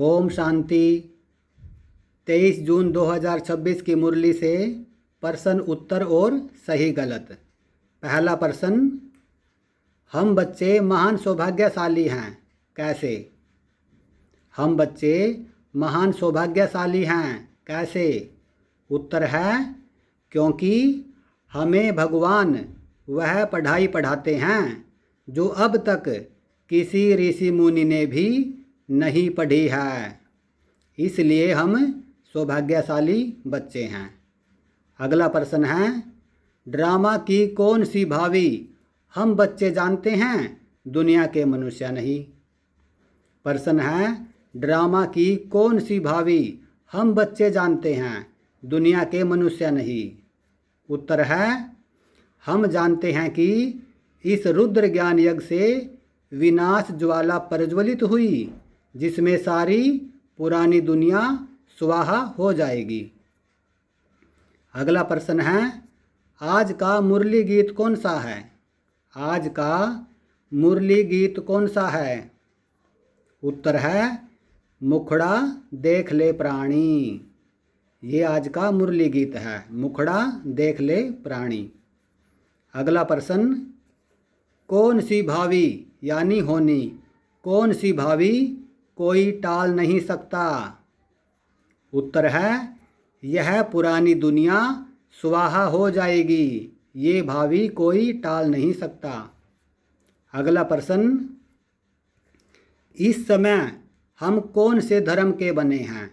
ओम शांति। 23 जून 2026 की मुरली से प्रश्न उत्तर और सही गलत। पहला प्रश्न, हम बच्चे महान सौभाग्यशाली हैं, कैसे? हम बच्चे महान सौभाग्यशाली हैं, कैसे? उत्तर है, क्योंकि हमें भगवान वह पढ़ाई पढ़ाते हैं जो अब तक किसी ऋषि मुनि ने भी नहीं पढ़ी है, इसलिए हम सौभाग्यशाली बच्चे हैं। अगला प्रश्न है, ड्रामा की कौन सी भावी हम बच्चे जानते हैं, दुनिया के मनुष्य नहीं? प्रश्न है, ड्रामा की कौन सी भावी हम बच्चे जानते हैं, दुनिया के मनुष्य नहीं? उत्तर है, हम जानते हैं कि इस रुद्र ज्ञान यज्ञ से विनाश ज्वाला प्रज्वलित हुई, जिसमें सारी पुरानी दुनिया स्वाहा हो जाएगी। अगला प्रश्न है, आज का मुरली गीत कौन सा है? आज का मुरली गीत कौन सा है? उत्तर है, मुखड़ा देख ले प्राणी। ये आज का मुरली गीत है, मुखड़ा देख ले प्राणी। अगला प्रश्न, कौन सी भावी यानी होनी, कौन सी भावी कोई टाल नहीं सकता? उत्तर है, यह पुरानी दुनिया स्वाहा हो जाएगी, ये भावी कोई टाल नहीं सकता। अगला प्रश्न, इस समय हम कौन से धर्म के बने हैं?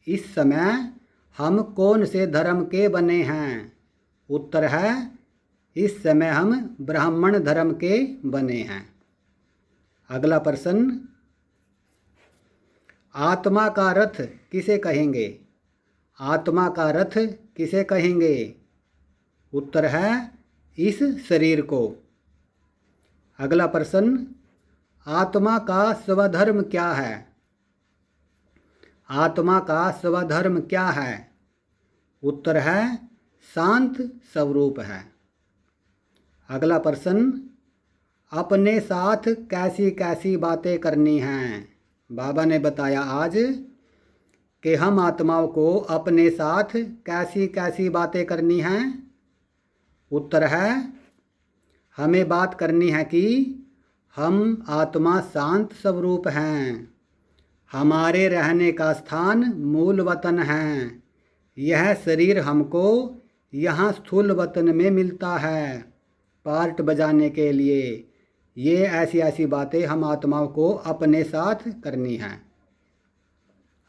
इस समय हम कौन से धर्म के बने हैं? उत्तर है, इस समय हम ब्राह्मण धर्म के बने हैं। अगला प्रश्न, आत्मा का रथ किसे कहेंगे? आत्मा का रथ किसे कहेंगे? उत्तर है, इस शरीर को। अगला प्रश्न, आत्मा का स्वधर्म क्या है? आत्मा का स्वधर्म क्या है? उत्तर है, शांत स्वरूप है। अगला प्रश्न, अपने साथ कैसी कैसी बातें करनी हैं? बाबा ने बताया आज कि हम आत्माओं को अपने साथ कैसी कैसी बातें करनी हैं। उत्तर है, हमें बात करनी है कि हम आत्मा शांत स्वरूप हैं, हमारे रहने का स्थान मूल वतन है, यह शरीर हमको यहाँ स्थूल वतन में मिलता है पार्ट बजाने के लिए। ये ऐसी ऐसी बातें हम आत्माओं को अपने साथ करनी हैं।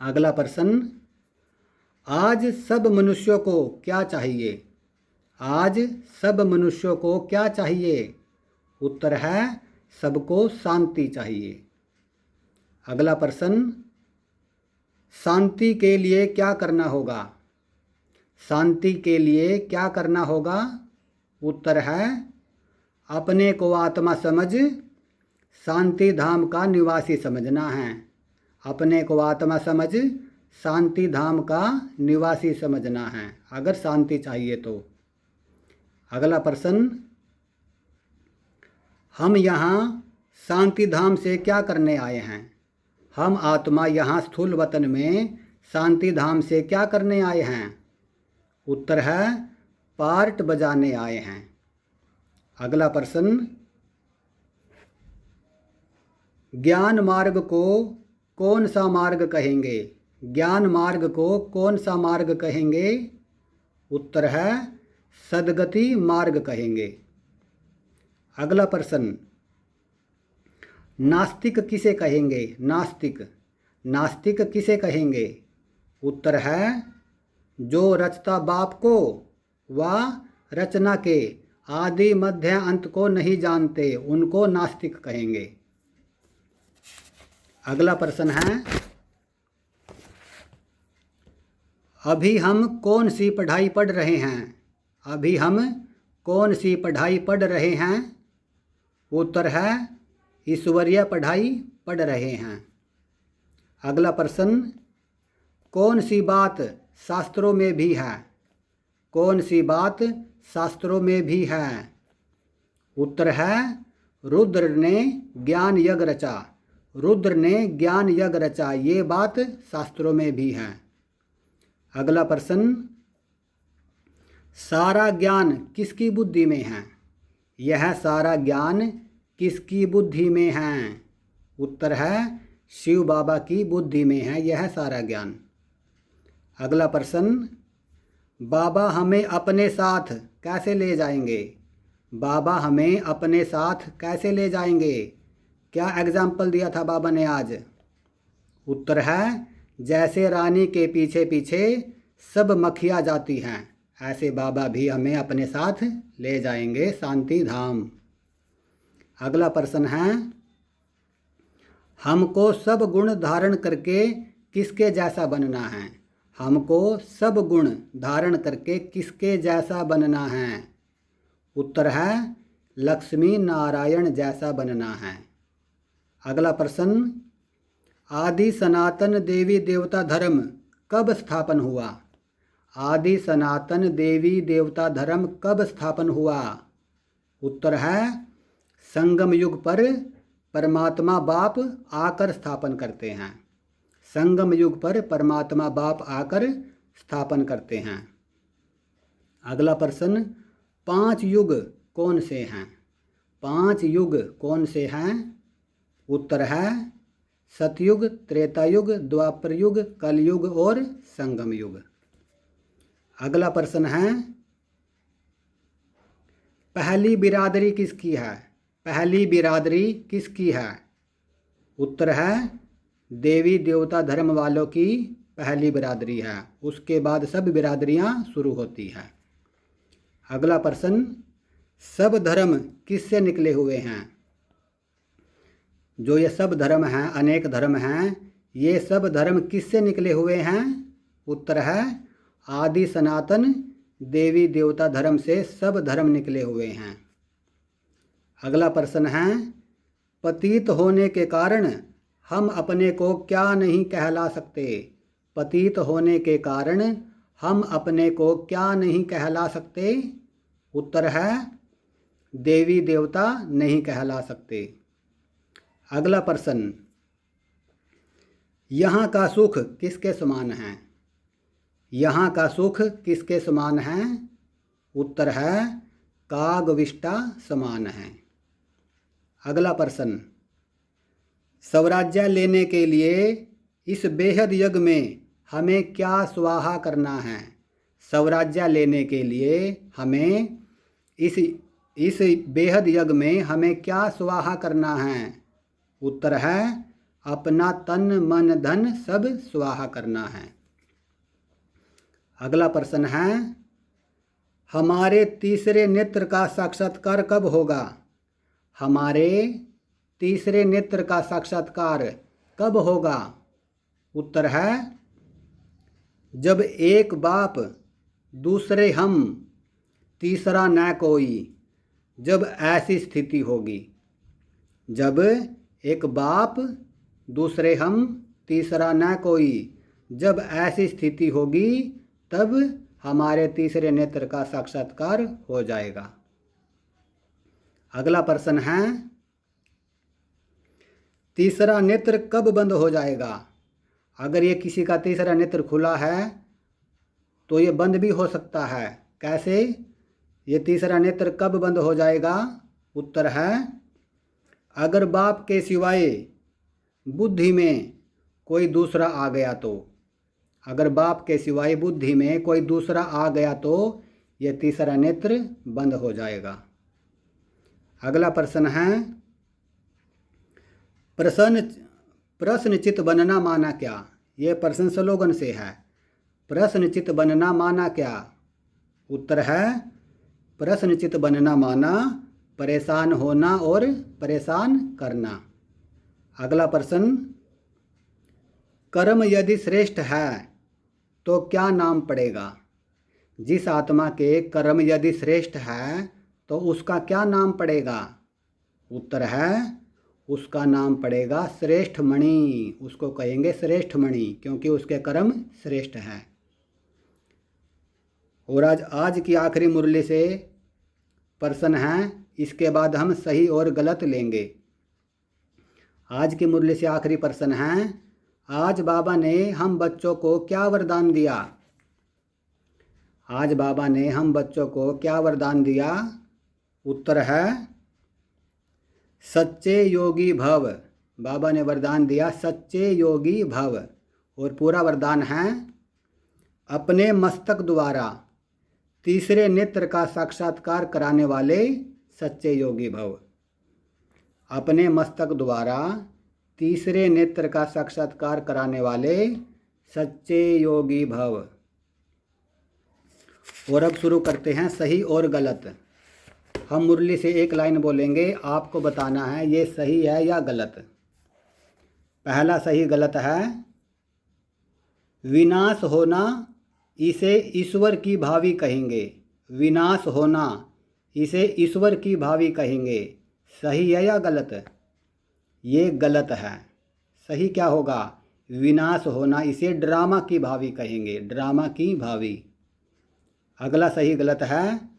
अगला प्रश्न, आज सब मनुष्यों को क्या चाहिए? आज सब मनुष्यों को क्या चाहिए? उत्तर है, सबको शांति चाहिए। अगला प्रश्न, शांति के लिए क्या करना होगा? शांति के लिए क्या करना होगा? उत्तर है, अपने को आत्मा समझ शांति धाम का निवासी समझना है। अपने को आत्मा समझ शांति धाम का निवासी समझना है, अगर शांति चाहिए तो। अगला प्रश्न, हम यहाँ शांति धाम से क्या करने आए हैं? हम आत्मा यहाँ स्थूल वतन में शांति धाम से क्या करने आए हैं? उत्तर है, पार्ट बजाने आए हैं। अगला प्रश्न, ज्ञान मार्ग को कौन सा मार्ग कहेंगे? ज्ञान मार्ग को कौन सा मार्ग कहेंगे? उत्तर है, सद्गति मार्ग कहेंगे। अगला प्रश्न, नास्तिक किसे कहेंगे? नास्तिक, नास्तिक किसे कहेंगे? उत्तर है, जो रचता बाप को व रचना के आदि मध्य अंत को नहीं जानते, उनको नास्तिक कहेंगे। अगला प्रश्न है, अभी हम कौन सी पढ़ाई पढ़ रहे हैं? अभी हम कौन सी पढ़ाई पढ़ रहे हैं? उत्तर है, ईश्वरीय पढ़ाई पढ़ रहे हैं। अगला प्रश्न, कौन सी बात शास्त्रों में भी है? कौन सी बात शास्त्रों में भी है? उत्तर है, रुद्र ने ज्ञान यज्ञ रचा। रुद्र ने ज्ञान यज्ञ रचा, ये बात शास्त्रों में भी है। अगला प्रश्न, सारा ज्ञान किसकी बुद्धि में है? यह सारा ज्ञान किसकी बुद्धि में है? उत्तर है शिव बाबा की बुद्धि में है यह सारा ज्ञान। अगला प्रश्न, बाबा हमें अपने साथ कैसे ले जाएंगे? बाबा हमें अपने साथ कैसे ले जाएंगे? क्या एग्जाम्पल दिया था बाबा ने आज? उत्तर है जैसे रानी के पीछे पीछे सब मक्खियाँ जाती हैं, ऐसे बाबा भी हमें अपने साथ ले जाएंगे शांति धाम। अगला प्रश्न है, हमको सब गुण धारण करके किसके जैसा बनना है? हमको सब गुण धारण करके किसके जैसा बनना है? उत्तर है लक्ष्मी नारायण जैसा बनना है। अगला प्रश्न, आदि सनातन देवी देवता धर्म कब स्थापन हुआ? आदि सनातन देवी देवता धर्म कब स्थापन हुआ? उत्तर है संगम युग पर परमात्मा बाप आकर स्थापन करते हैं। संगम युग पर परमात्मा बाप आकर स्थापन करते हैं। अगला प्रश्न, 5 युग कौन से हैं? 5 युग कौन से हैं? उत्तर है सतयुग, त्रेता युग, द्वापर युग, कलयुग और संगम युग। अगला प्रश्न है, पहली बिरादरी किसकी है? पहली बिरादरी किसकी है? उत्तर है देवी देवता धर्म वालों की पहली बिरादरी है, उसके बाद सब बिरादरियां शुरू होती हैं। अगला प्रश्न, सब धर्म किससे निकले हुए हैं? जो ये सब धर्म हैं, अनेक धर्म हैं, ये सब धर्म किससे निकले हुए हैं? उत्तर है आदि सनातन देवी देवता धर्म से सब धर्म निकले हुए हैं। अगला प्रश्न है, पतित होने के कारण हम अपने को क्या नहीं कहला सकते? पतित होने के कारण हम अपने को क्या नहीं कहला सकते? उत्तर है देवी देवता नहीं कहला सकते। अगला प्रश्न, यहाँ का सुख किसके समान है? यहाँ का सुख किसके समान है? उत्तर है कागविष्टा समान है। अगला प्रश्न, स्वराज्य लेने के लिए इस बेहद यज्ञ में हमें क्या स्वाहा करना है? स्वराज्य लेने के लिए हमें इस बेहद यज्ञ में हमें क्या स्वाहा करना है? उत्तर है अपना तन मन धन सब स्वाहा करना है। अगला प्रश्न है, हमारे तीसरे नेत्र का साक्षात्कार कब होगा? हमारे तीसरे नेत्र का साक्षात्कार कब होगा? उत्तर है जब एक बाप दूसरे हम तीसरा न कोई, जब ऐसी स्थिति होगी। जब एक बाप दूसरे हम तीसरा न कोई, जब ऐसी स्थिति होगी तब हमारे तीसरे नेत्र का साक्षात्कार हो जाएगा। अगला प्रश्न है, तीसरा नेत्र कब बंद हो जाएगा? अगर ये किसी का तीसरा नेत्र खुला है तो ये बंद भी हो सकता है। कैसे? ये तीसरा नेत्र कब बंद हो जाएगा? उत्तर है अगर बाप के सिवाय बुद्धि में कोई दूसरा आ गया तो। अगर बाप के सिवाय बुद्धि में कोई दूसरा आ गया तो ये तीसरा नेत्र बंद हो जाएगा। अगला प्रश्न है, प्रश्नचित बनना माना क्या? ये प्रश्न स्लोगन से है। प्रश्नचित बनना माना क्या? उत्तर है प्रश्नचित बनना माना परेशान होना और परेशान करना। अगला प्रश्न, कर्म यदि श्रेष्ठ है तो क्या नाम पड़ेगा? जिस आत्मा के कर्म यदि श्रेष्ठ है तो उसका क्या नाम पड़ेगा? उत्तर है उसका नाम पड़ेगा श्रेष्ठ मणि। उसको कहेंगे श्रेष्ठ मणि क्योंकि उसके कर्म श्रेष्ठ हैं। और आज की आखिरी मुरली से प्रश्न है, इसके बाद हम सही और गलत लेंगे। आज की मुरली से आखिरी प्रश्न है, आज बाबा ने हम बच्चों को क्या वरदान दिया? आज बाबा ने हम बच्चों को क्या वरदान दिया? उत्तर है सच्चे योगी भव। बाबा ने वरदान दिया सच्चे योगी भव। और पूरा वरदान है, अपने मस्तक द्वारा तीसरे नेत्र का साक्षात्कार कराने वाले सच्चे योगी भव। अपने मस्तक द्वारा तीसरे नेत्र का साक्षात्कार कराने वाले सच्चे योगी भव। और अब शुरू करते हैं सही और गलत। हम मुरली से एक लाइन बोलेंगे, आपको बताना है ये सही है या गलत। पहला सही गलत है, विनाश होना इसे ईश्वर की भावी कहेंगे। विनाश होना इसे ईश्वर की भावी कहेंगे। सही है या गलत? ये गलत है। सही क्या होगा? विनाश होना इसे ड्रामा की भावी कहेंगे। ड्रामा की भावी। अगला सही गलत है,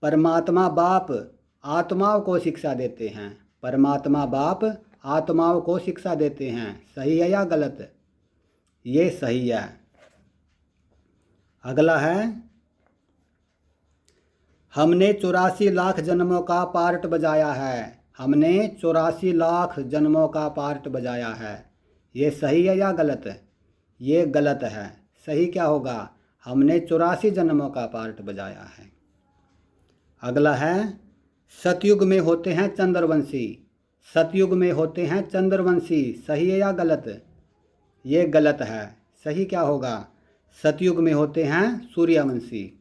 परमात्मा बाप आत्माओं को शिक्षा देते हैं। परमात्मा बाप आत्माओं को शिक्षा देते हैं। सही है या गलत? ये सही है। अगला है, हमने 84 लाख जन्मों का पार्ट बजाया है। हमने 84 लाख जन्मों का पार्ट बजाया है। ये सही है या गलत? ये गलत है। सही क्या होगा? हमने 84 जन्मों का पार्ट बजाया है। अगला है, सतयुग में होते हैं चंद्रवंशी। सतयुग में होते हैं चंद्रवंशी। सही है या गलत? ये गलत है। सही क्या होगा? सतयुग में होते हैं सूर्यवंशी।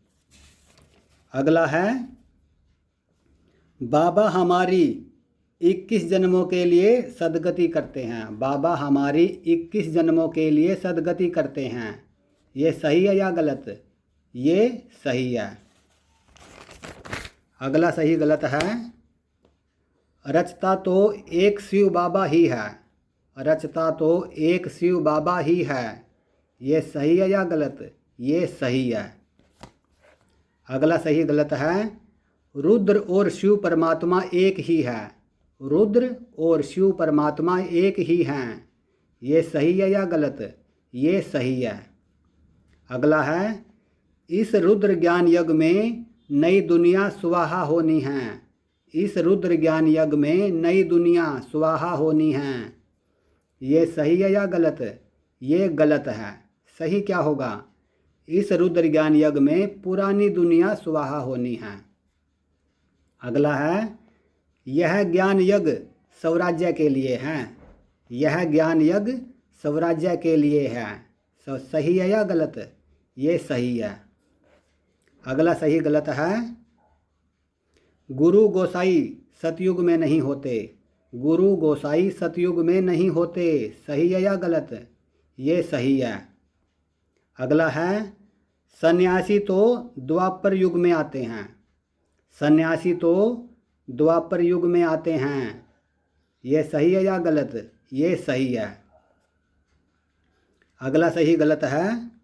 अगला है, बाबा हमारी 21 जन्मों के लिए सदगति करते हैं। बाबा हमारी 21 जन्मों के लिए सदगति करते हैं। ये सही है या गलत? ये सही है। अगला सही गलत है, रचता तो एक शिव बाबा ही है। रचता तो एक शिव बाबा ही है। ये सही है या गलत? ये सही है। अगला सही गलत है, रुद्र और शिव परमात्मा एक ही है। रुद्र और शिव परमात्मा एक ही हैं। ये सही है या गलत? ये सही है। अगला है, इस रुद्र ज्ञान यज्ञ में नई दुनिया स्वाहा होनी है। इस रुद्र ज्ञान यज्ञ में नई दुनिया स्वाहा होनी है। ये सही है या गलत? ये गलत है। सही क्या होगा? इस रुद्र ज्ञान यज्ञ में पुरानी दुनिया स्वाहा होनी है। अगला है, यह ज्ञान यज्ञ स्वराज्य के लिए है। यह ज्ञान यज्ञ स्वराज्य के लिए है। सही है या गलत? ये सही है। अगला सही गलत है, गुरु गोसाई सतयुग में नहीं होते। गुरु गोसाई सतयुग में नहीं होते। सही है या गलत? ये सही है। अगला है, सन्यासी तो द्वापर युग में आते हैं। सन्यासी तो द्वापर युग में आते हैं। ये सही है या गलत? ये सही है। अगला सही गलत है,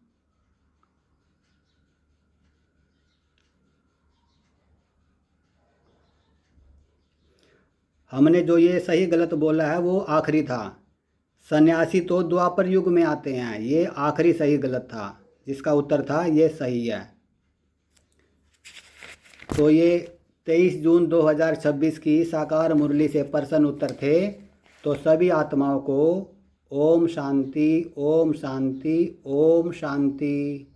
हमने जो ये सही गलत बोला है वो आखिरी था। सन्यासी तो द्वापर युग में आते हैं, ये आखिरी सही गलत था। जिसका उत्तर था ये सही है। तो ये 23 जून 2026 की साकार मुरली से प्रश्न उत्तर थे। तो सभी आत्माओं को ओम शांति, ओम शांति, ओम शांति।